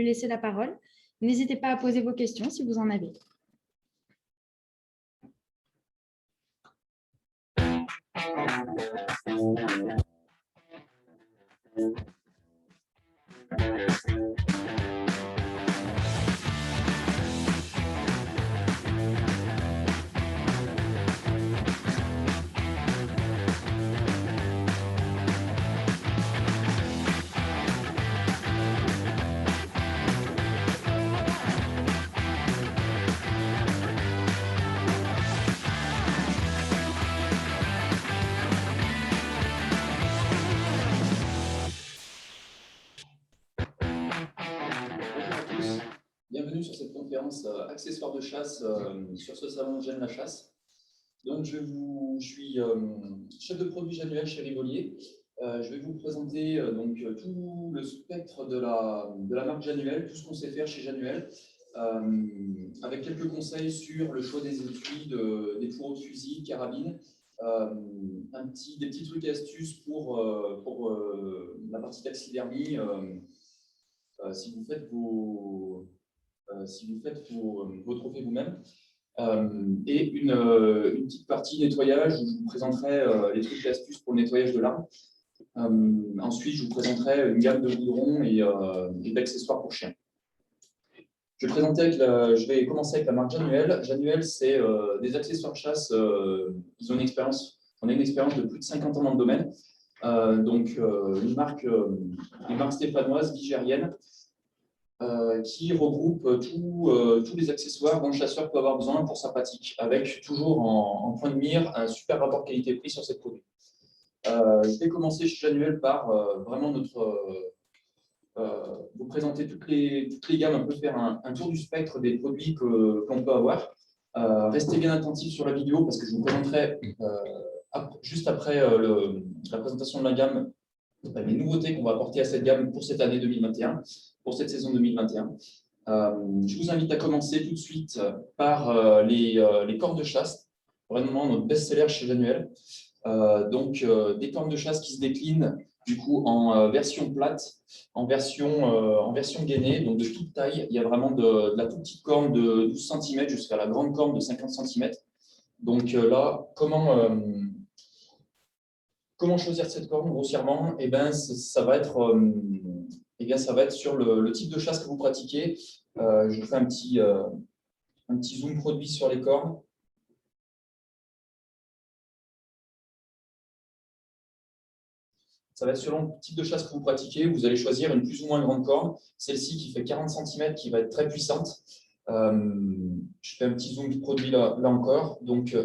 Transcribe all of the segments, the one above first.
lui laisser la parole. N'hésitez pas à poser vos questions si vous en avez. Bienvenue sur cette conférence accessoires de chasse sur ce salon J'aime la chasse. Donc, je suis chef de produit Januel chez Rivolier. Je vais vous présenter tout le spectre de la marque Januel, tout ce qu'on sait faire chez Januel, avec quelques conseils sur le choix des étuis, des fourreaux de fusil, carabines, des petits trucs et astuces pour la partie taxidermie, si vous faites vos trophées vous-même. Et une petite partie nettoyage où je vous présenterai les trucs et astuces pour le nettoyage de l'arme. Ensuite, je vous présenterai une gamme de goudrons et d'accessoires pour chiens. Je vais commencer avec la marque Januel. Januel, c'est des accessoires de chasse. Ils ont une expérience de plus de 50 ans dans le domaine. Une marque stéphanoise, ligérienne, qui regroupe tous les accessoires dont le chasseur peut avoir besoin pour sa pratique, avec toujours en point de mire un super rapport qualité-prix sur ces produits. Je vais commencer chez Januel par vraiment vous présenter toutes les gammes, un peu faire un tour du spectre des produits qu'on peut avoir. Restez bien attentifs sur la vidéo parce que je vous présenterai juste après la présentation de la gamme les nouveautés qu'on va apporter à cette gamme pour cette année 2021, pour cette saison 2021. Je vous invite à commencer tout de suite par les cornes de chasse, vraiment notre best-seller chez Januel. Des cornes de chasse qui se déclinent du coup en version plate, en version gainée, donc de toute taille. Il y a vraiment de la toute petite corne de 12 cm jusqu'à la grande corne de 50 cm. Donc là, comment choisir cette corne grossièrement? Ça va être sur le type de chasse que vous pratiquez. Je vous fais un petit zoom produit sur les cornes. Ça va être selon le type de chasse que vous pratiquez. Vous allez choisir une plus ou moins grande corne. Celle-ci qui fait 40 cm, qui va être très puissante. Je fais un petit zoom produit là encore. Donc,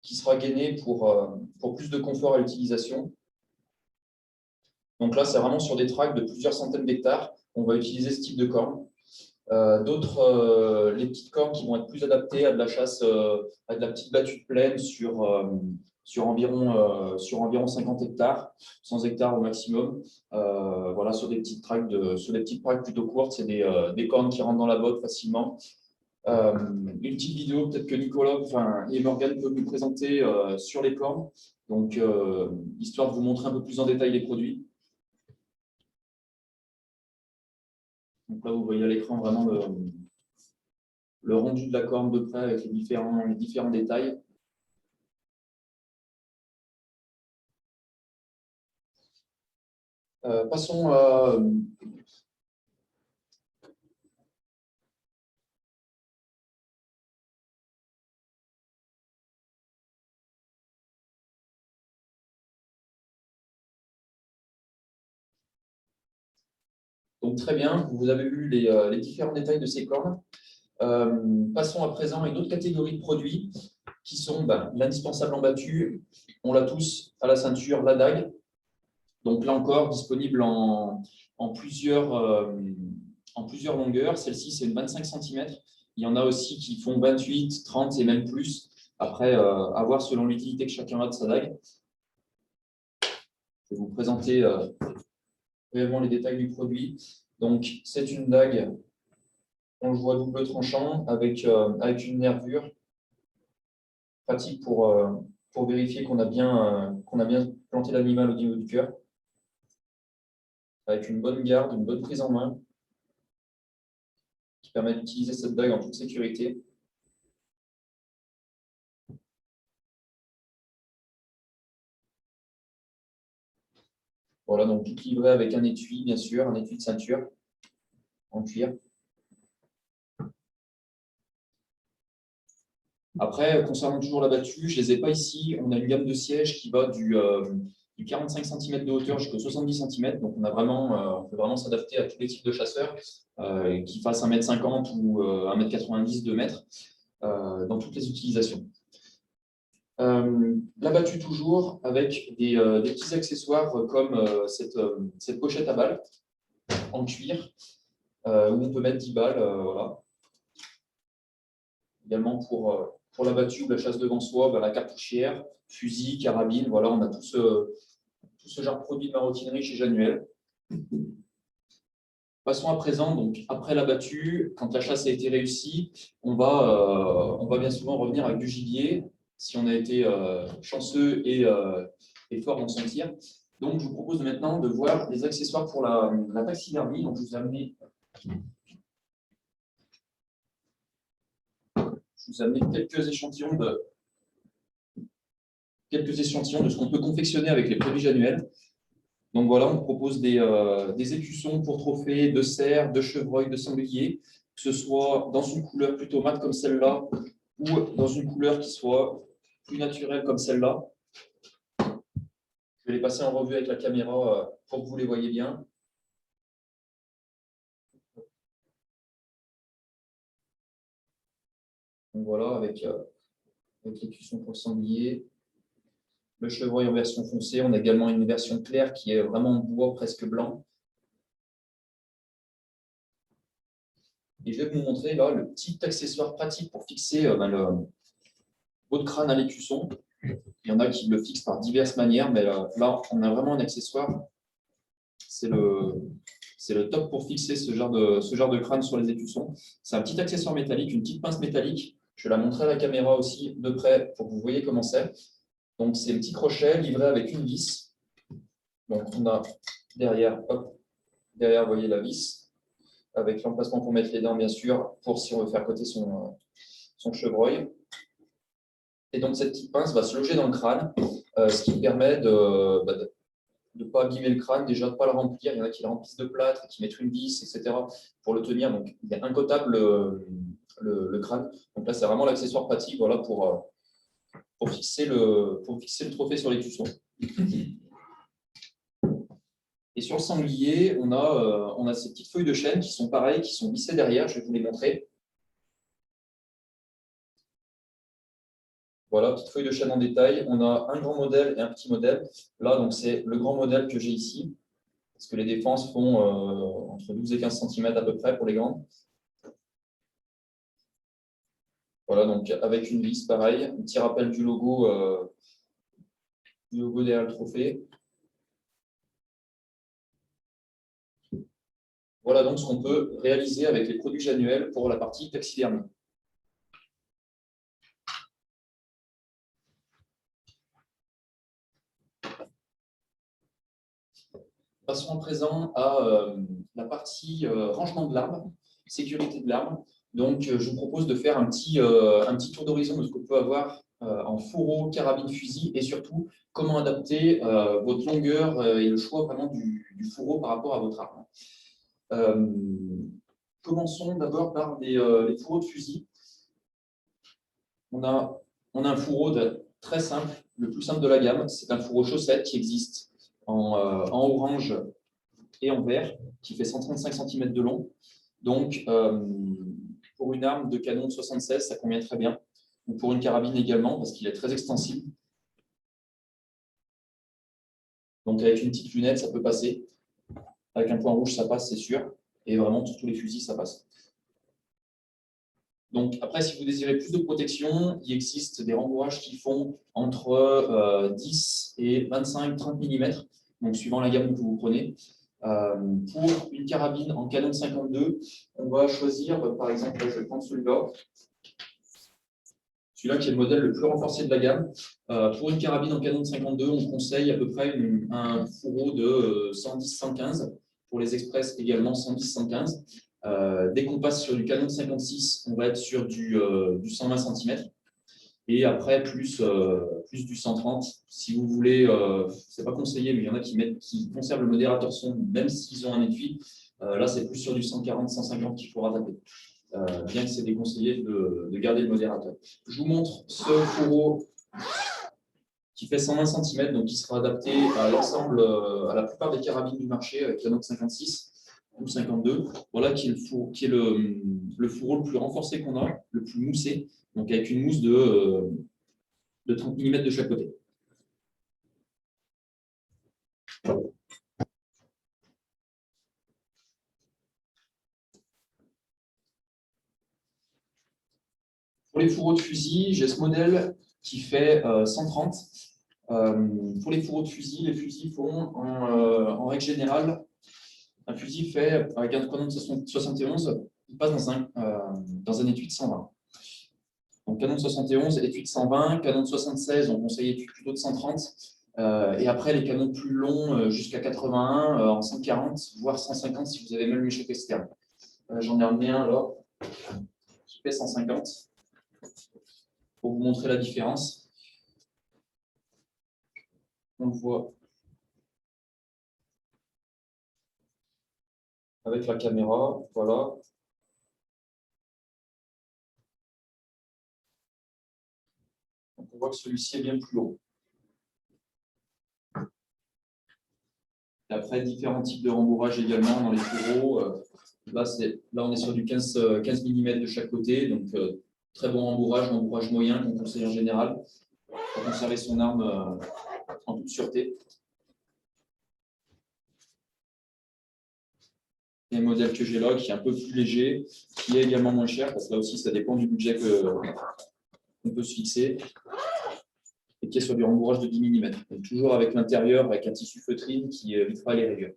qui sera gainée pour plus de confort à l'utilisation. Donc là, c'est vraiment sur des tracts de plusieurs centaines d'hectares. On va utiliser ce type de corne. Les petites cornes qui vont être plus adaptées à de la chasse, à de la petite battue de plaine sur environ 50 hectares, 100 hectares au maximum. Voilà, sur des petites tracts plutôt courtes, c'est des cornes qui rentrent dans la botte facilement. Une petite vidéo, peut-être que Nicolas et Morgane peuvent nous présenter sur les cornes, donc histoire de vous montrer un peu plus en détail les produits. Donc là, vous voyez à l'écran vraiment le rendu de la corne de près avec les différents détails. Passons à donc très bien, vous avez vu les différents détails de ces cornes. Passons à présent à une autre catégorie de produits qui sont l'indispensable en battue. On l'a tous à la ceinture, la dague. Donc là encore, disponible en plusieurs longueurs. Celle-ci, c'est une 25 cm. Il y en a aussi qui font 28, 30 et même plus. Après, à voir selon l'utilité que chacun a de sa dague. Je vais vous présenter brièvement les détails du produit. Donc, c'est une dague, on le voit double tranchant, avec une nervure pratique pour vérifier qu'on a bien planté l'animal au niveau du cœur. Avec une bonne garde, une bonne prise en main. permet d'utiliser cette dague en toute sécurité. Voilà, donc tout livré avec un étui, bien sûr, un étui de ceinture en cuir. Après, concernant toujours la battue, je ne les ai pas ici. On a une gamme de sièges qui va du 45 cm de hauteur jusqu'au 70 cm. Donc, on peut vraiment s'adapter à tous les types de chasseurs, qui fassent 1,50 m ou 1,90 m, 2 mètres, dans toutes les utilisations. La battue toujours avec des petits accessoires comme cette pochette à balles en cuir, où on peut mettre 10 balles. Voilà. Également pour la battue ou la chasse devant soi, la cartouchière, fusil, carabine, voilà, on a tout ce genre de produits de maroquinerie chez Januel. Passons à présent, donc après la battue, quand la chasse a été réussie, on va bien souvent revenir avec du gibier, si on a été chanceux et fort dans son tir. Donc, je vous propose maintenant de voir les accessoires pour la taxidermie. Donc, je vous ai amené quelques échantillons de ce qu'on peut confectionner avec les produits Januel. Donc voilà, on propose des écussons pour trophées de cerf, de chevreuil, de sanglier, que ce soit dans une couleur plutôt mate comme celle-là ou dans une couleur qui soit plus naturelle comme celle-là. Je vais les passer en revue avec la caméra pour que vous les voyez bien. Donc voilà, avec l'écusson pour le sanglier. Le chevreuil en version foncée. On a également une version claire qui est vraiment en bois presque blanc. Et je vais vous montrer là le petit accessoire pratique pour fixer votre crâne à l'écusson. Il y en a qui le fixent par diverses manières, mais là, on a vraiment un accessoire. C'est le top pour fixer ce genre de crâne sur les écussons. C'est un petit accessoire métallique, une petite pince métallique. Je vais la montrer à la caméra aussi de près pour que vous voyez comment c'est. Donc, c'est un petit crochet livré avec une vis. Donc, on a derrière, vous voyez la vis, avec l'emplacement pour mettre les dents, bien sûr, pour si on veut faire côté son chevreuil. Et donc, cette petite pince va se loger dans le crâne, ce qui permet de ne pas abîmer le crâne, déjà de ne pas le remplir. Il y en a qui le remplissent de plâtre, qui mettent une vis, etc. pour le tenir. Donc, il est incotable le crâne. Donc là, c'est vraiment l'accessoire pratique, voilà, pour fixer le trophée sur l'écusson. Et sur le sanglier, on a ces petites feuilles de chêne qui sont pareilles, qui sont vissées derrière. Je vais vous les montrer. Voilà, petite feuille de chêne en détail. On a un grand modèle et un petit modèle. Là, donc c'est le grand modèle que j'ai ici, parce que les défenses font entre 12 et 15 cm à peu près pour les grandes. Voilà, donc avec une vis, pareil, un petit rappel du logo derrière le trophée. Voilà donc ce qu'on peut réaliser avec les produits Januel pour la partie taxidermie. Passons à présent à la partie rangement de l'arme, sécurité de l'arme. Donc, je vous propose de faire un petit tour d'horizon de ce qu'on peut avoir en fourreau, carabine, fusil et surtout comment adapter votre longueur et le choix vraiment du fourreau par rapport à votre arme. Commençons d'abord par les fourreaux de fusil. On a un fourreau très simple, le plus simple de la gamme. C'est un fourreau chaussette qui existe en orange et en vert, qui fait 135 cm de long. Donc, pour une arme de canon de 76, ça convient très bien. Ou pour une carabine également, parce qu'il est très extensible. Donc, avec une petite lunette, ça peut passer. Avec un point rouge, ça passe, c'est sûr. Et vraiment, sur tous les fusils, ça passe. Donc, après, si vous désirez plus de protection, il existe des rembourrages qui font entre 10 et 25-30 mm, donc suivant la gamme que vous prenez. Pour une carabine en canon 52, on va choisir, par exemple, je vais prendre celui-là. Celui-là qui est le modèle le plus renforcé de la gamme. Pour une carabine en canon de 52, on conseille à peu près un fourreau de 110-115. Pour les express également 110-115. Dès qu'on passe sur du canon de 56, on va être sur du 120 cm. Et après, plus du 130. Si vous voulez, ce n'est pas conseillé, mais il y en a qui conservent le modérateur son, même s'ils ont un étui. Là, c'est plus sur du 140, 150 qu'il faudra taper. Bien que c'est déconseillé de garder le modérateur. Je vous montre ce fourreau qui fait 120 cm, donc qui sera adapté à l'ensemble, à la plupart des carabines du marché, avec canon de 56 ou 52. Voilà qui est le fourreau le plus renforcé qu'on a, le plus moussé, donc avec une mousse de 30 mm de chaque côté. Pour les fourreaux de fusil, j'ai ce modèle qui fait 130. Pour les fourreaux de fusil, les fusils font en règle générale, un fusil fait avec un canon de 71, il passe dans un étui de 120. Donc canon de 71, étui de 120, canon de 76, on conseille étui plutôt de 130. Et après, les canons plus longs jusqu'à 81, en 140, voire 150 si vous avez même l'échec externe. J'en ai ramené un là, qui fait 150, pour vous montrer la différence. On le voit avec la caméra, voilà. Donc on voit que celui-ci est bien plus haut. Et après, différents types de rembourrage également dans les fourreaux. Là, on est sur du 15 mm de chaque côté, donc très bon rembourrage moyen qu'on conseille en général pour conserver son arme en toute sûreté. Et le modèle que j'ai là, qui est un peu plus léger, qui est également moins cher, parce que là aussi, ça dépend du budget qu'on peut se fixer, et qui est sur du rembourrage de 10 mm. Donc, toujours avec l'intérieur, avec un tissu feutrine qui évitera les rayures.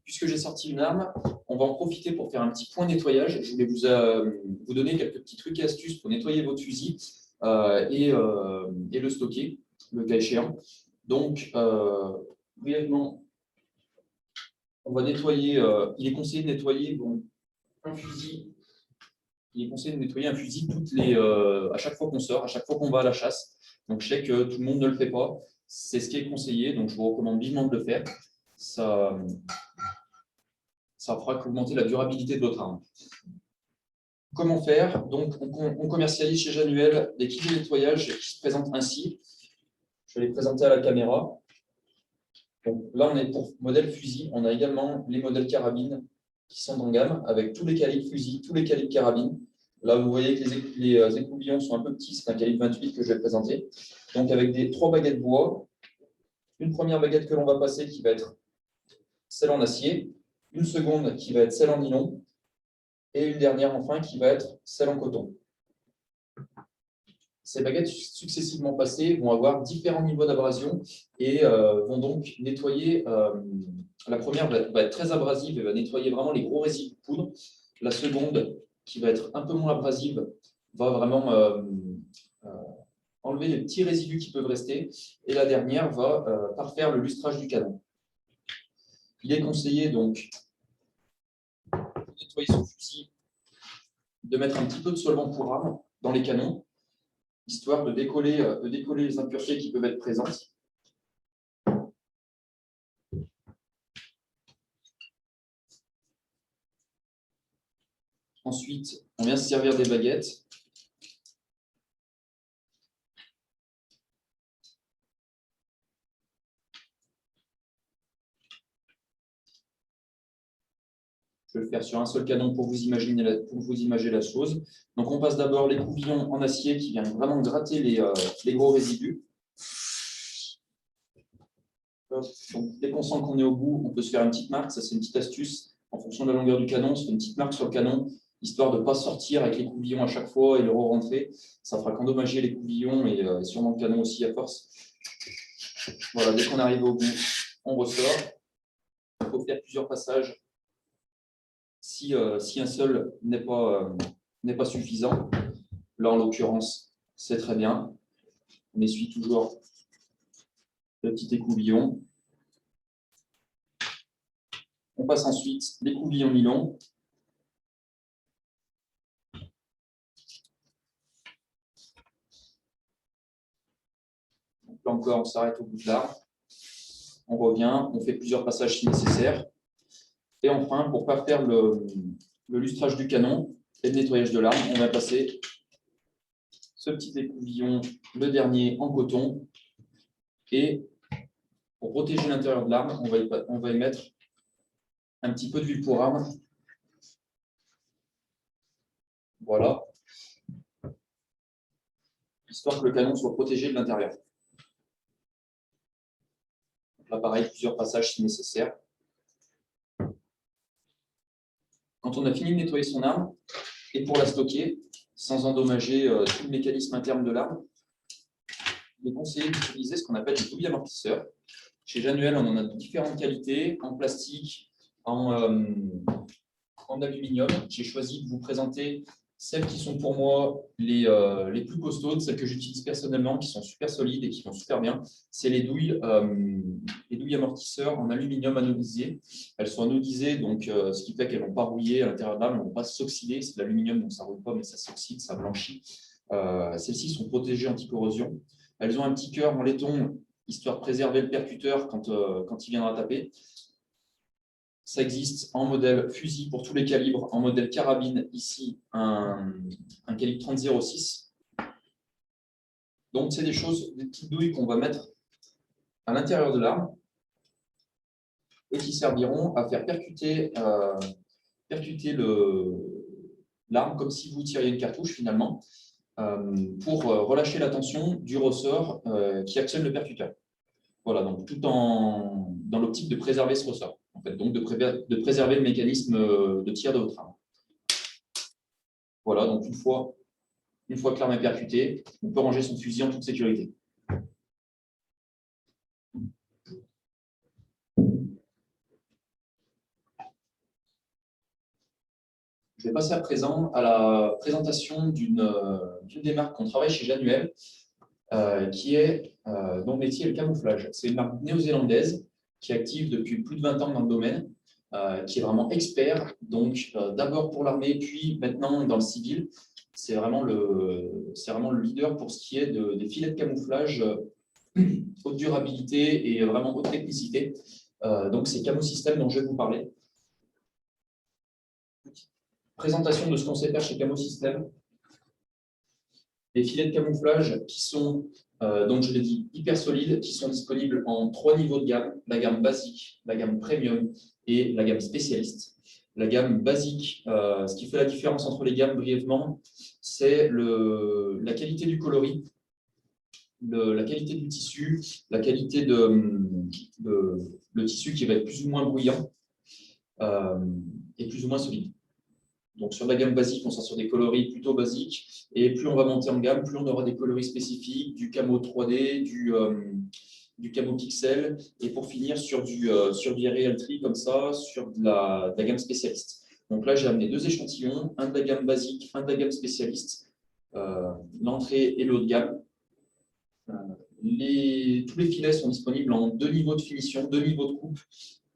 Puisque j'ai sorti une arme, on va en profiter pour faire un petit point nettoyage. Je voulais vous donner quelques petits trucs et astuces pour nettoyer votre fusil et le stocker, le cas échéant. Donc, brièvement, on va nettoyer. Il est conseillé de nettoyer un fusil. Il est conseillé de nettoyer un fusil à chaque fois qu'on sort, à chaque fois qu'on va à la chasse. Donc, je sais que tout le monde ne le fait pas. C'est ce qui est conseillé, donc je vous recommande vivement de le faire. Ça fera qu'augmenter la durabilité de votre arme. Comment faire? Donc, on commercialise chez Januel des kits de nettoyage qui se présentent ainsi. Je vais les présenter à la caméra. Donc, là, on est pour modèle fusil. On a également les modèles carabines qui sont en gamme avec tous les calibres fusil, tous les calibres carabines. Là, vous voyez que les écouvillons sont un peu petits. C'est un calibre 28 que je vais présenter. Donc, avec 3 baguettes bois. Une première baguette que l'on va passer qui va être celle en acier. Une seconde qui va être celle en nylon. Et une dernière, enfin, qui va être celle en coton. Ces baguettes successivement passées vont avoir différents niveaux d'abrasion et vont donc nettoyer. La première va être très abrasive et va nettoyer vraiment les gros résidus de poudre. La seconde, qui va être un peu moins abrasive, va vraiment enlever les petits résidus qui peuvent rester. Et la dernière va parfaire le lustrage du canon. Il est conseillé donc de nettoyer son fusil, de mettre un petit peu de solvant pour arme dans les canons, histoire de décoller les impuretés qui peuvent être présentes. Ensuite, on vient se servir des baguettes. Je vais le faire sur un seul canon pour vous imaginer la chose. Donc, on passe d'abord l'écouvillon en acier qui vient vraiment gratter les gros résidus. Donc, dès qu'on sent qu'on est au bout, on peut se faire une petite marque. Ça, c'est une petite astuce. En fonction de la longueur du canon, on se fait une petite marque sur le canon, histoire de ne pas sortir avec l'écouvillon à chaque fois et le re-rentrer. Ça fera qu'endommager l'écouvillon et sûrement le canon aussi à force. Voilà, dès qu'on arrive au bout, on ressort. Il faut faire plusieurs passages. Si un seul n'est pas suffisant, là en l'occurrence, c'est très bien. On essuie toujours le petit écouvillon. On passe ensuite l'écouvillon nylon. Donc là encore, on s'arrête au bout de l'arme. On revient, on fait plusieurs passages si nécessaire. Et enfin, pour ne pas faire le lustrage du canon et le nettoyage de l'arme, on va passer ce petit écouvillon, le dernier, en coton. Et pour protéger l'intérieur de l'arme, on va y mettre un petit peu d'huile pour arme. Voilà. Histoire que le canon soit protégé de l'intérieur. Là, pareil, plusieurs passages si nécessaire. Quand on a fini de nettoyer son arme, et pour la stocker, sans endommager tout le mécanisme interne de l'arme, il est conseillé d'utiliser ce qu'on appelle des douilles amortisseurs. Chez Januel, on en a de différentes qualités, en plastique, en aluminium. J'ai choisi de vous présenter celles qui sont pour moi les plus costaudes, celles que j'utilise personnellement, qui sont super solides et qui vont super bien. C'est les douilles amortisseurs en aluminium anodisé. Elles sont anodisées, donc ce qui fait qu'elles ne vont pas rouiller à l'intérieur de l'arme, elles ne vont pas s'oxyder. C'est de l'aluminium, donc ça ne roule pas, mais ça s'oxyde, ça blanchit. Celles-ci sont protégées anti-corrosion. Elles ont un petit cœur en laiton, histoire de préserver le percuteur quand il viendra taper. Ça existe en modèle fusil pour tous les calibres, en modèle carabine, ici, un calibre 30-06. Donc, c'est des petites douilles qu'on va mettre à l'intérieur de l'arme et qui serviront à faire percuter l'arme comme si vous tiriez une cartouche, finalement, pour relâcher la tension du ressort qui actionne le percuteur. Voilà, donc tout dans l'optique de préserver ce ressort. En fait, donc de préserver le mécanisme de tir de votre arme. Voilà, donc une fois que l'arme est percutée, on peut ranger son fusil en toute sécurité. Je vais passer à présent à la présentation d'une des marques qu'on travaille chez Januel, dont le métier est le camouflage. C'est une marque néo-zélandaise qui est active depuis plus de 20 ans dans le domaine, qui est vraiment expert, donc d'abord pour l'armée, puis maintenant dans le civil. C'est vraiment le leader pour ce qui est des filets de camouflage haute durabilité et vraiment haute technicité. Donc, c'est Camo System dont je vais vous parler. Présentation de ce qu'on sait faire chez Camo System. Les filets de camouflage qui sont, donc je l'ai dit, hyper solides, qui sont disponibles en 3 niveaux de gamme, la gamme basique, la gamme premium et la gamme spécialiste. La gamme basique, ce qui fait la différence entre les gammes brièvement, c'est la qualité du coloris, la qualité du tissu, la qualité le tissu qui va être plus ou moins bruyant et plus ou moins solide. Donc, sur la gamme basique, on sera sur des coloris plutôt basiques. Et plus on va monter en gamme, plus on aura des coloris spécifiques, du camo 3D, du camo pixel. Et pour finir, sur du Real Tree, comme ça, sur de la gamme spécialiste. Donc là, j'ai amené 2 échantillons, un de la gamme basique, un de la gamme spécialiste, l'entrée et le haut de gamme. Tous les filets sont disponibles en 2 niveaux de finition, 2 niveaux de coupe.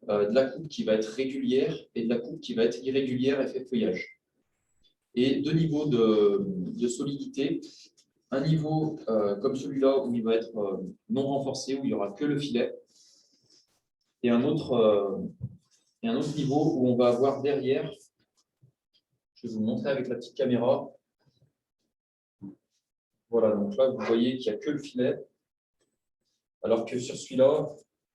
De la coupe qui va être régulière et de la coupe qui va être irrégulière effet feuillage. Et 2 niveaux de solidité. Un niveau comme celui-là où il va être non renforcé, où il n'y aura que le filet. Et un autre niveau où on va avoir derrière, je vais vous montrer avec la petite caméra. Voilà, donc là, vous voyez qu'il n'y a que le filet. Alors que sur celui-là,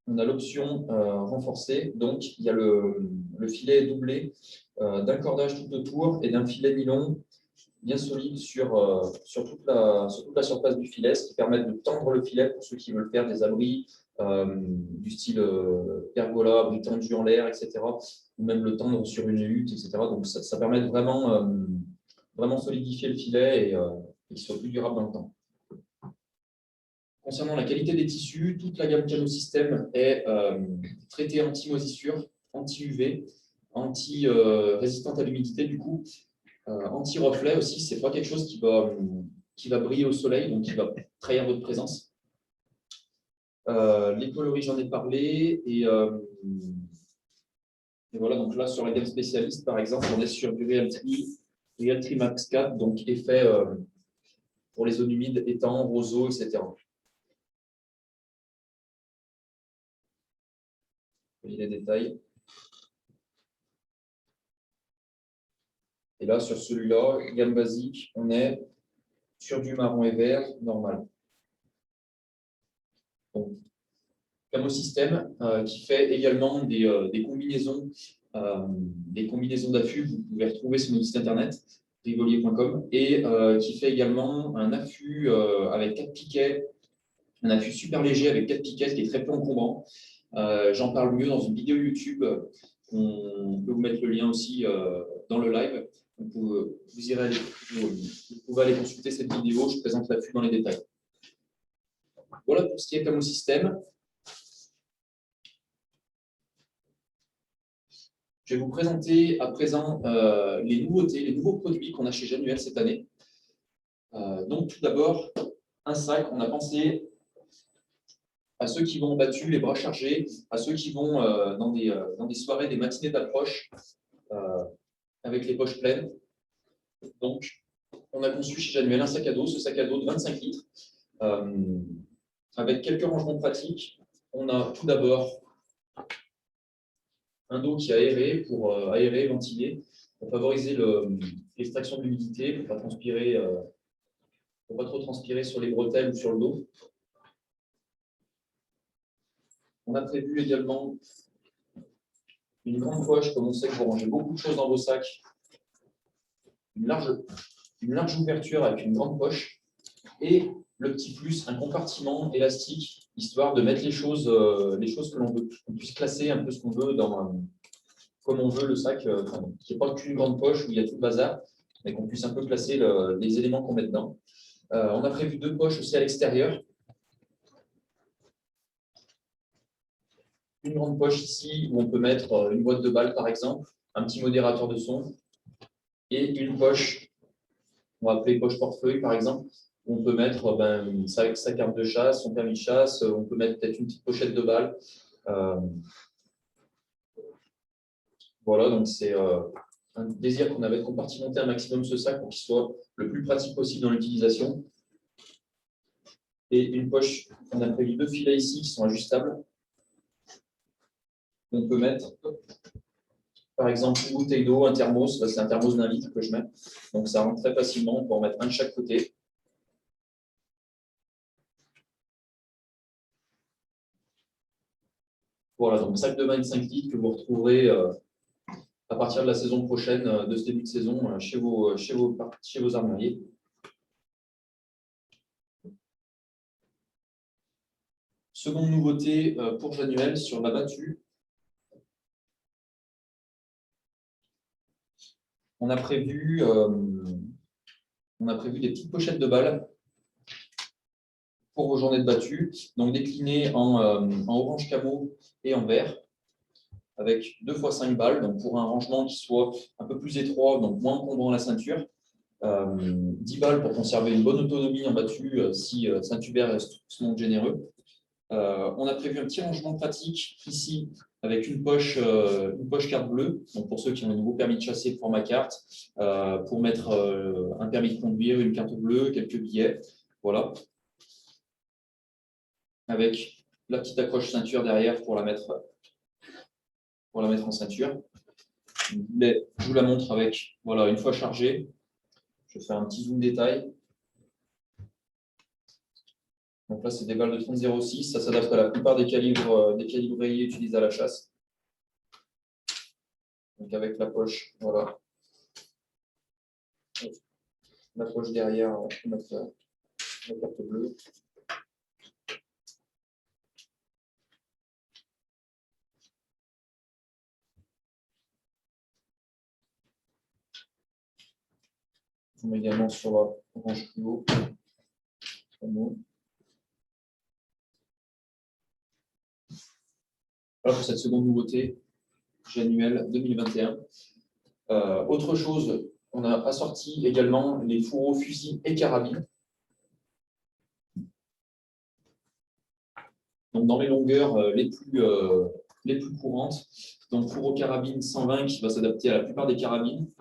on a l'option renforcée. Donc, il y a le filet doublé d'un cordage tout autour et d'un filet nylon bien solide sur toute la surface du filet, ce qui permet de tendre le filet pour ceux qui veulent faire des abris du style pergola, abri tendu en l'air, etc. Ou même le tendre sur une hutte, etc. Donc, ça permet de vraiment solidifier le filet et qu'il soit plus durable dans le temps. Concernant la qualité des tissus, toute la gamme Camo System est traitée anti-moisissure, anti-UV, anti-résistante à l'humidité, du coup, anti-reflet aussi. Ce n'est pas quelque chose qui va qui va briller au soleil, donc qui va trahir votre présence. Les coloris, j'en ai parlé. Et voilà, donc là, sur la gamme spécialiste, par exemple, on est sur du Realtree Max 4, donc effet pour les zones humides, étangs, roseaux, etc. Vous voyez les détails. Et là, sur celui-là, gamme basique, on est sur du marron et vert normal. Donc, Camosystème qui fait également des combinaisons d'affûts que vous pouvez retrouver sur notre site internet rivolier.com et qui fait également un affût avec 4 piquets, un affût super léger avec 4 piquets qui est très peu encombrant. J'en parle mieux dans une vidéo YouTube. On peut vous mettre le lien aussi dans le live. Donc, vous pouvez aller consulter cette vidéo. Je présente l'affût dans les détails. Voilà pour ce qui est Camosystème. Je vais vous présenter à présent les nouveautés, les nouveaux produits qu'on a chez Januel cette année. Donc, tout d'abord, un sac. On a pensé à ceux qui vont en battu, les bras chargés, à ceux qui vont dans des soirées, des matinées d'approche avec les poches pleines. Donc, on a conçu chez Januel un sac à dos, ce sac à dos de 25 litres, avec quelques rangements pratiques. On a tout d'abord un dos qui est aéré pour aérer, ventiler, pour favoriser l'extraction de l'humidité, pour ne pas transpirer, pour pas trop transpirer sur les bretelles ou sur le dos. On a prévu également une grande poche, comme on sait que vous rangez beaucoup de choses dans vos sacs, une large ouverture avec une grande poche et le petit plus, un compartiment élastique, histoire de mettre les choses que l'on veut, qu'on puisse classer un peu ce qu'on veut comme on veut le sac, qui n'est pas qu'une grande poche où il y a tout le bazar, mais qu'on puisse un peu classer les éléments qu'on met dedans. On a prévu 2 poches aussi à l'extérieur. Une grande poche ici où on peut mettre une boîte de balles par exemple, un petit modérateur de son, et une poche, on va appeler poche portefeuille par exemple, où on peut mettre sa carte de chasse, son permis de chasse, on peut mettre peut-être une petite pochette de balles. Voilà, donc c'est un désir qu'on avait de compartimenter un maximum ce sac pour qu'il soit le plus pratique possible dans l'utilisation. Et une poche, on a prévu 2 filets ici qui sont ajustables. On peut mettre, par exemple, une bouteille d'eau, un thermos. C'est un thermos d'1 litre que je mets. Donc ça rentre très facilement. On peut en mettre un de chaque côté. Voilà, donc sac de 25 litres que vous retrouverez à partir de la saison prochaine, de ce début de saison, chez vos armuriers. Seconde nouveauté pour Januel sur la battue. On a prévu des petites pochettes de balles pour vos journées de battue, donc déclinées en orange camo et en vert, avec 2 x 5 balles, donc pour un rangement qui soit un peu plus étroit, donc moins encombrant la ceinture. 10 balles pour conserver une bonne autonomie en battue si Saint-Hubert est extrêmement généreux. On a prévu un petit rangement pratique ici avec une poche carte bleue, donc pour ceux qui ont un nouveau permis de chasser format carte, pour mettre un permis de conduire, une carte bleue, quelques billets, voilà. Avec la petite accroche ceinture derrière pour la mettre en ceinture. Mais je vous la montre avec, voilà, une fois chargée. Je vais faire un petit zoom détail. Donc là, c'est des balles de 30,06. Ça s'adapte à la plupart des calibres rayés utilisés à la chasse. Donc avec la poche, voilà. La poche derrière, on va mettre la carte bleue. On met également sur la orange fluo. Voilà pour cette seconde nouveauté, Januel 2021. Autre chose, on a assorti également les fourreaux, fusils et carabines. Donc, dans les longueurs les plus courantes. Donc, fourreau carabine 120 qui va s'adapter à la plupart des carabines.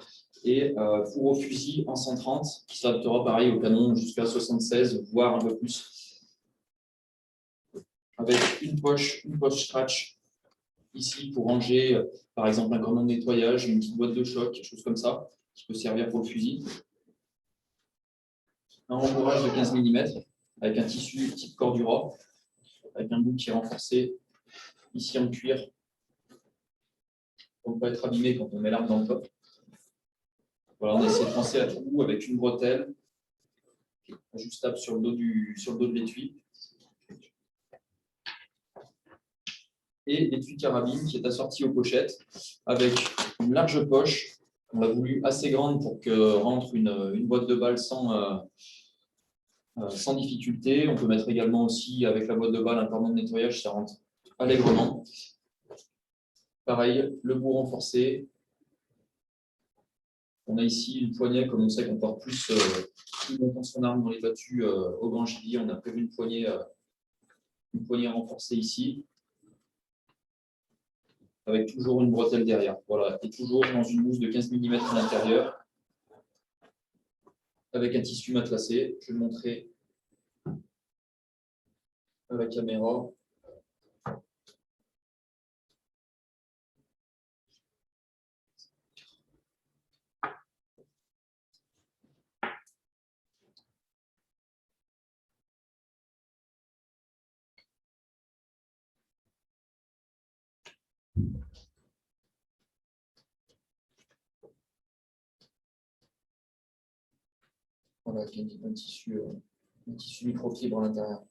Et fourreau fusil en 130 qui s'adaptera pareil au canon jusqu'à 76, voire un peu plus. Avec une poche scratch ici pour ranger, par exemple, un cordon de nettoyage, une petite boîte de choc, quelque chose comme ça, qui peut servir pour le fusil. Un rembourrage de 15 mm avec un tissu type Cordura, avec un bout qui est renforcé ici en cuir pour ne pas être abîmé quand on met l'arme dans le top. Voilà, on essaie de penser à tout avec une bretelle ajustable sur le dos de l'étui. Et l'étui carabine qui est assorti aux pochettes avec une large poche. On l'a voulu assez grande pour que rentre une boîte de balles sans difficulté. On peut mettre également aussi avec la boîte de balles un cordon de nettoyage, ça rentre allègrement. Pareil, le bout renforcé. On a ici une poignée, comme on sait qu'on porte plus longtemps son arme dans les battues au grand gibier. On a prévu une poignée renforcée ici, avec toujours une bretelle derrière. Voilà, et toujours dans une mousse de 15 mm à l'intérieur, avec un tissu matelassé. Je vais le montrer à la caméra. Voilà, avec un tissu microfibre à l'intérieur.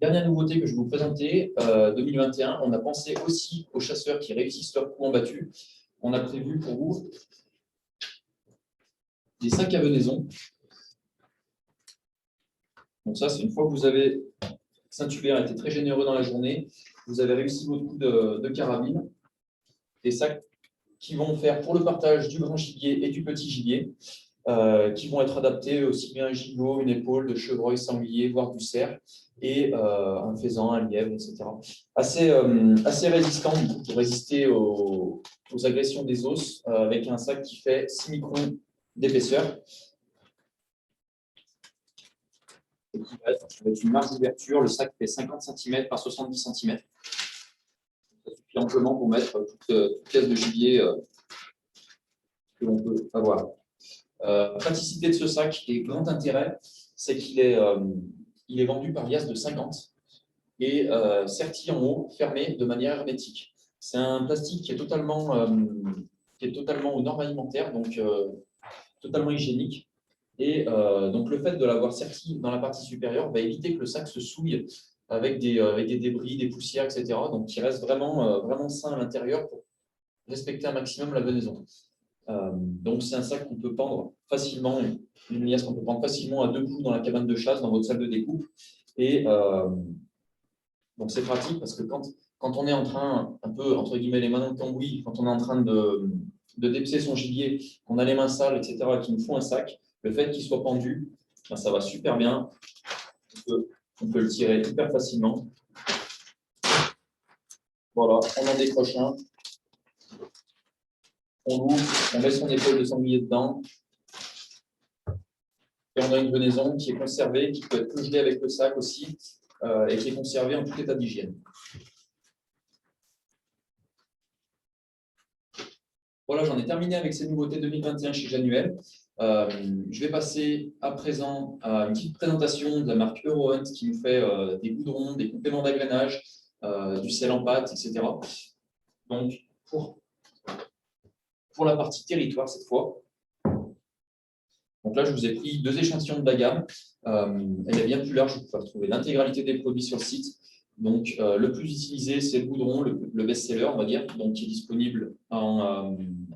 Dernière nouveauté que je vais vous présenter, 2021, on a pensé aussi aux chasseurs qui réussissent leur coup en battu. On a prévu pour vous des sacs à venaison. Donc ça, c'est une fois que vous avez Saint-Hubert été très généreux dans la journée, vous avez réussi votre coup de carabine. Des sacs qui vont faire pour le partage du grand gibier et du petit gibier, qui vont être adaptés aussi bien un gigot, une épaule de chevreuil, sanglier, voire du cerf, et un faisan, un lièvre, etc. Assez résistant pour résister aux agressions des os, avec un sac qui fait 6 microns d'épaisseur. Et qui va être avec une marge d'ouverture, le sac fait 50 cm par 70 cm. Ça suffit amplement pour mettre toute pièce de gibier que l'on peut avoir. La praticité de ce sac et grand intérêt, c'est qu'il est vendu par liasse de 50 et serti en haut, fermé de manière hermétique. C'est un plastique qui est totalement aux normes alimentaires, donc totalement hygiénique. Et donc le fait de l'avoir serti dans la partie supérieure va éviter que le sac se souille avec des débris, des poussières, etc. Donc il reste vraiment sain à l'intérieur pour respecter un maximum la venaison. Donc c'est un sac qu'on peut pendre facilement, une liasse qu'on peut pendre facilement à 2 coups dans la cabane de chasse, dans votre salle de découpe. Et donc c'est pratique parce que quand on est en train, un peu entre guillemets les mains dans le cambouis, quand on est en train de dépecer son gibier, qu'on a les mains sales, etc., qu'il nous faut un sac, le fait qu'il soit pendu, ben, ça va super bien. On peut le tirer hyper facilement. Voilà, on en décroche un. On l'ouvre, on met son épaule de sanglier dedans. Et on a une venaison qui est conservée, qui peut être congelée avec le sac aussi, et qui est conservée en tout état d'hygiène. Voilà, j'en ai terminé avec ces nouveautés 2021 chez Januel. Je vais passer à présent à une petite présentation de la marque Eurohunt qui nous fait des goudrons, des compléments d'agrénage, du sel en pâte, etc. Donc, pour la partie territoire cette fois. Donc là, je vous ai pris 2 échantillons de la gamme. Elle est bien plus large, vous pouvez retrouver l'intégralité des produits sur le site. Donc, le plus utilisé, c'est le goudron, le best-seller, on va dire, donc, qui est disponible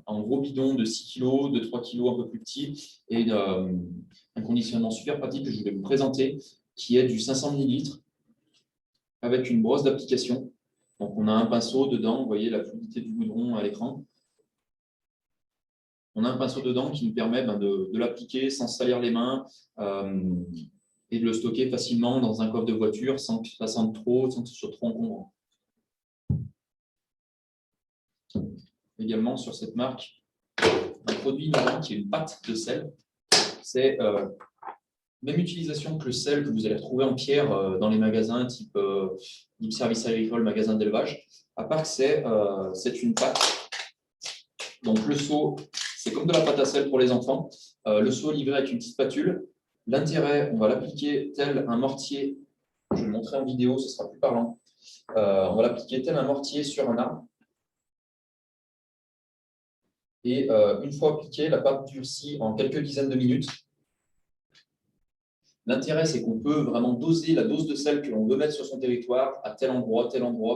en gros bidon de 6 kg, de 3 kg un peu plus petit, et un conditionnement super pratique que je vais vous présenter, qui est du 500 ml, avec une brosse d'application. Donc, on a un pinceau dedans, vous voyez la fluidité du goudron à l'écran. on a un pinceau dedans qui nous permet de l'appliquer sans se salir les mains et de le stocker facilement dans un coffre de voiture sans que ça sente trop, sans que ce soit trop encombrant. Également sur cette marque, un produit innovant qui est une pâte de sel. C'est même utilisation que le sel que vous allez retrouver en pierre dans les magasins type service agricole, magasin d'élevage, à part que c'est une pâte. Donc le seau, c'est comme de la pâte à sel pour les enfants. Le seau est livré avec une petite spatule. L'intérêt, on va l'appliquer tel un mortier. Je vais le montrer en vidéo, ce sera plus parlant. On va l'appliquer tel un mortier sur un arbre. Et une fois appliqué, la pâte durcit en quelques dizaines de minutes. L'intérêt, c'est qu'on peut vraiment doser la dose de sel que l'on veut mettre sur son territoire à tel endroit,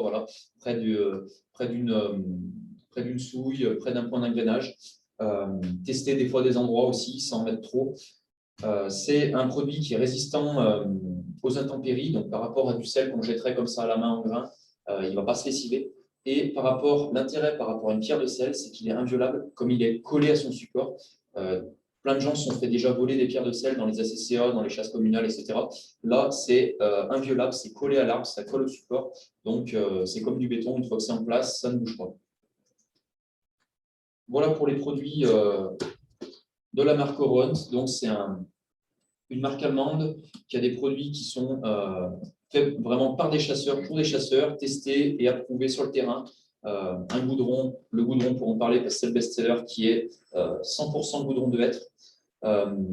voilà, près d'une souille, près d'un point d'engrenage. Tester des fois des endroits aussi sans mettre trop. C'est un produit qui est résistant aux intempéries, donc par rapport à du sel qu'on jetterait comme ça à la main en grain, il ne va pas se lessiver. Et l'intérêt par rapport à une pierre de sel, c'est qu'il est inviolable, comme il est collé à son support. Plein de gens se sont fait déjà voler des pierres de sel dans les ACCA, dans les chasses communales, etc. Là, c'est inviolable, c'est collé à l'arbre, ça colle au support. Donc, c'est comme du béton, une fois que c'est en place, ça ne bouge pas. Voilà pour les produits de la marque Oront. Donc, c'est une marque allemande qui a des produits qui sont faits vraiment par des chasseurs, pour des chasseurs, testés et approuvés sur le terrain. Le goudron pour en parler, parce que c'est le best-seller, qui est 100% goudron de hêtre,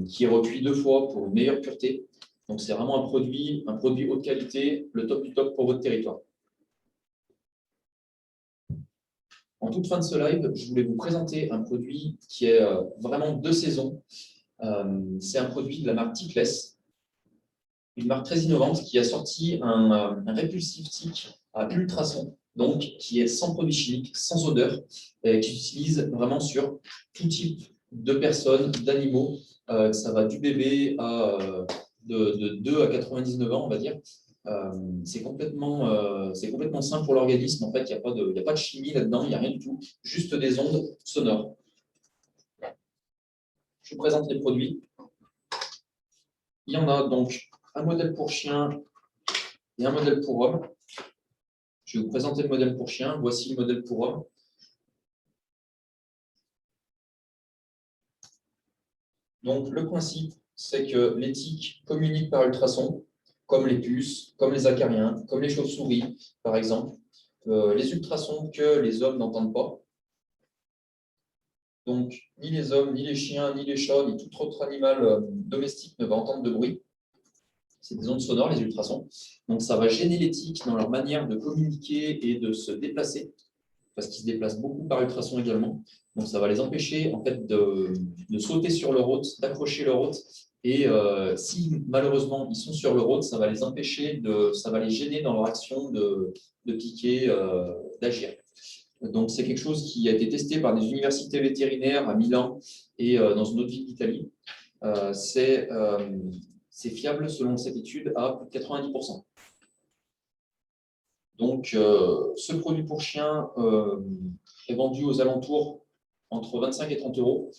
qui est recuit 2 fois pour une meilleure pureté. Donc, c'est vraiment un produit haute qualité, le top du top pour votre territoire. En toute fin de ce live, je voulais vous présenter un produit qui est vraiment de saison. C'est un produit de la marque Tickless, une marque très innovante qui a sorti un répulsif tic à ultrasons, donc qui est sans produits chimiques, sans odeur, et qui s'utilise vraiment sur tout type de personnes, d'animaux. Ça va du bébé de 2 à 99 ans, on va dire. C'est complètement sain pour l'organisme. En fait, il n'y a pas de chimie là-dedans, il n'y a rien du tout, juste des ondes sonores. Je vous présente les produits. Il y en a donc un modèle pour chien et un modèle pour homme. Je vais vous présenter le modèle pour chien. Voici le modèle pour homme. Donc, le principe, c'est que les tiques communiquent par ultrasons, comme les puces, comme les acariens, comme les chauves-souris, par exemple. Les ultrasons que les hommes n'entendent pas. Donc, ni les hommes, ni les chiens, ni les chats, ni tout autre animal domestique ne va entendre de bruit. C'est des ondes sonores, les ultrasons. Donc, ça va gêner les tiques dans leur manière de communiquer et de se déplacer, parce qu'ils se déplacent beaucoup par ultrasons également. Donc, ça va les empêcher en fait, de sauter sur leur hôte, d'accrocher leur hôte. Et si malheureusement ils sont sur leur hôte, ça va les empêcher, ça va les gêner dans leur action de piquer, d'agir. Donc, c'est quelque chose qui a été testé par des universités vétérinaires à Milan et dans une autre ville d'Italie. C'est fiable, selon cette étude, à plus de 90%. Donc, ce produit pour chien est vendu aux alentours entre 25 et 30 euros.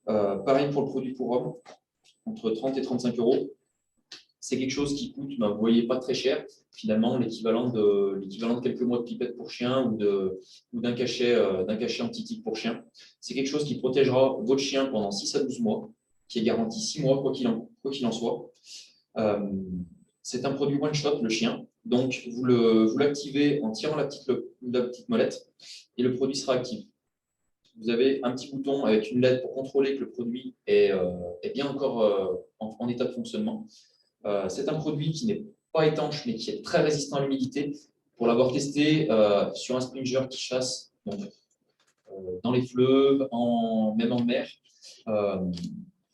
Pareil pour le produit pour homme, entre 30 et 35 euros. C'est quelque chose qui coûte, vous voyez, pas très cher. Finalement, l'équivalent de quelques mois de pipette pour chien ou d'un cachet anti-tique pour chien. C'est quelque chose qui protégera votre chien pendant 6 à 12 mois, qui est garanti 6 mois, quoi qu'il en soit. C'est un produit one-shot, le chien. Donc, vous l'activez en tirant la petite molette et le produit sera actif. Vous avez un petit bouton avec une LED pour contrôler que le produit est bien encore en état de fonctionnement. C'est un produit qui n'est pas étanche, mais qui est très résistant à l'humidité. Pour l'avoir testé sur un springer qui chasse dans les fleuves, même en mer,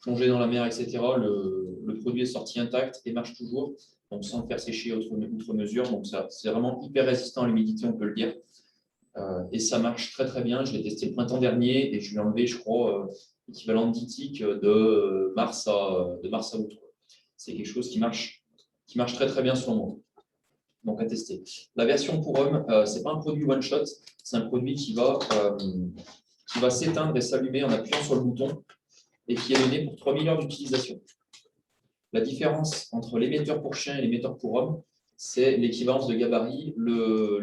plongé dans la mer, etc., le produit est sorti intact et marche toujours, donc sans le faire sécher outre mesure. Donc, c'est vraiment hyper résistant à l'humidité, on peut le dire. Et ça marche très très bien. Je l'ai testé le printemps dernier et je lui ai enlevé, je crois, l'équivalent de 10 tiques de mars à août. C'est quelque chose qui marche très très bien selon moi. Donc à tester. La version pour homme, ce n'est pas un produit one shot, c'est un produit qui va qui va s'éteindre et s'allumer en appuyant sur le bouton et qui est donné pour 3000 heures d'utilisation. La différence entre l'émetteur pour chien et l'émetteur pour homme, c'est l'équivalence de gabarit.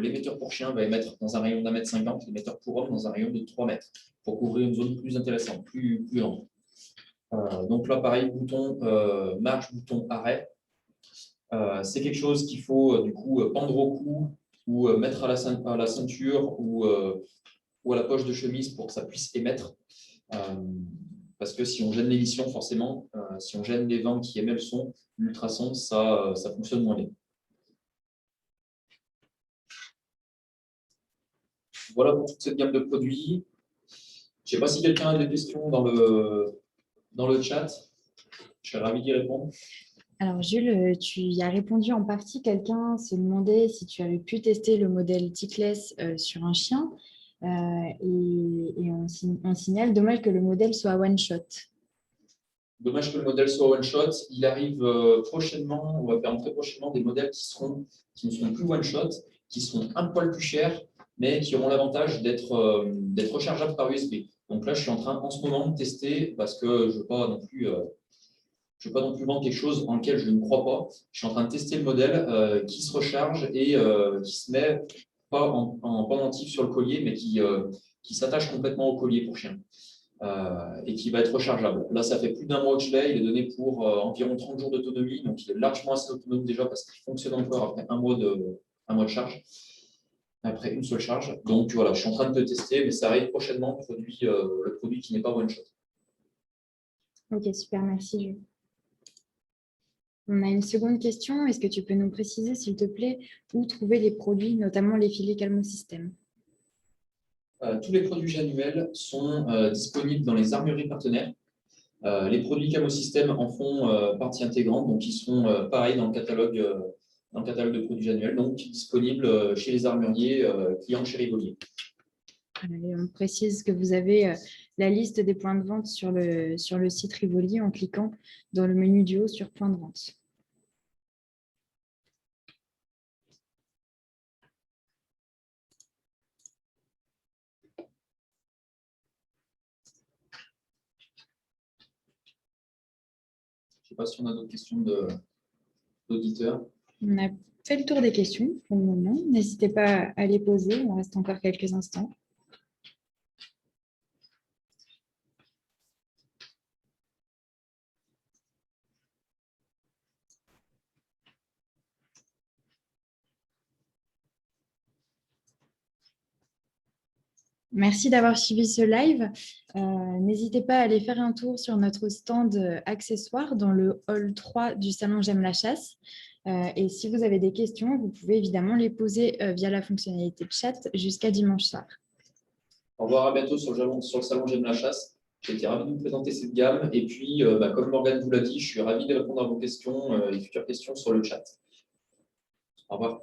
L'émetteur pour chien va émettre dans un rayon d'1,50 m, l'émetteur pour homme dans un rayon de 3 mètres, pour couvrir une zone plus intéressante, plus grande. Donc là, pareil, bouton marche, bouton arrêt. C'est quelque chose qu'il faut du coup pendre au cou ou mettre à la ceinture ou à la poche de chemise pour que ça puisse émettre. Parce que si on gêne l'émission, forcément, si on gêne les vents qui émettent le son, l'ultrason, ça fonctionne moins bien. Voilà pour toute cette gamme de produits. Je ne sais pas si quelqu'un a des questions dans le chat. Je serais ravi d'y répondre. Alors Jules, tu y as répondu en partie. Quelqu'un se demandait si tu avais pu tester le modèle Tickless sur un chien. Et on signale, dommage que le modèle soit one-shot. Dommage que le modèle soit one-shot. Il arrive prochainement, on va faire très prochainement des modèles qui ne seront plus one-shot, qui seront un poil plus chers, mais qui auront l'avantage d'être rechargeables par USB. Donc là, je suis en train en ce moment de tester parce que je ne veux pas non plus vendre quelque chose en lequel je ne crois pas. Je suis en train de tester le modèle qui se recharge et qui se met pas en pendentif sur le collier, mais qui s'attache complètement au collier pour chien et qui va être rechargeable. Là, ça fait plus d'1 mois que je l'ai. Il est donné pour environ 30 jours d'autonomie, donc il est largement assez autonome déjà parce qu'il fonctionne encore après un mois de charge, après une seule charge. Donc voilà, je suis en train de le tester, mais ça arrive prochainement, le produit qui n'est pas one-shot. Ok, super, merci Jules. On a une seconde question. Est-ce que tu peux nous préciser, s'il te plaît, où trouver les produits, notamment les filets Calmosystème? Tous les produits annuels sont disponibles dans les armureries partenaires. Les produits Calmosystème en font partie intégrante, donc ils sont pareils dans le catalogue de produits annuels, donc disponibles chez les armuriers clients chez Rivolier. On précise que vous avez la liste des points de vente sur le site Rivolier en cliquant dans le menu du haut sur points de vente. Je ne sais pas si on a d'autres questions d'auditeurs. On a fait le tour des questions pour le moment. N'hésitez pas à les poser. Il reste encore quelques instants. Merci d'avoir suivi ce live. N'hésitez pas à aller faire un tour sur notre stand accessoires dans le hall 3 du salon J'aime la chasse. Et si vous avez des questions, vous pouvez évidemment les poser via la fonctionnalité de chat jusqu'à dimanche soir. Au revoir, à bientôt sur le salon J'aime la chasse. J'ai été ravi de vous présenter cette gamme. Et puis, comme Morgane vous l'a dit, je suis ravi de répondre à vos questions et futures questions sur le chat. Au revoir.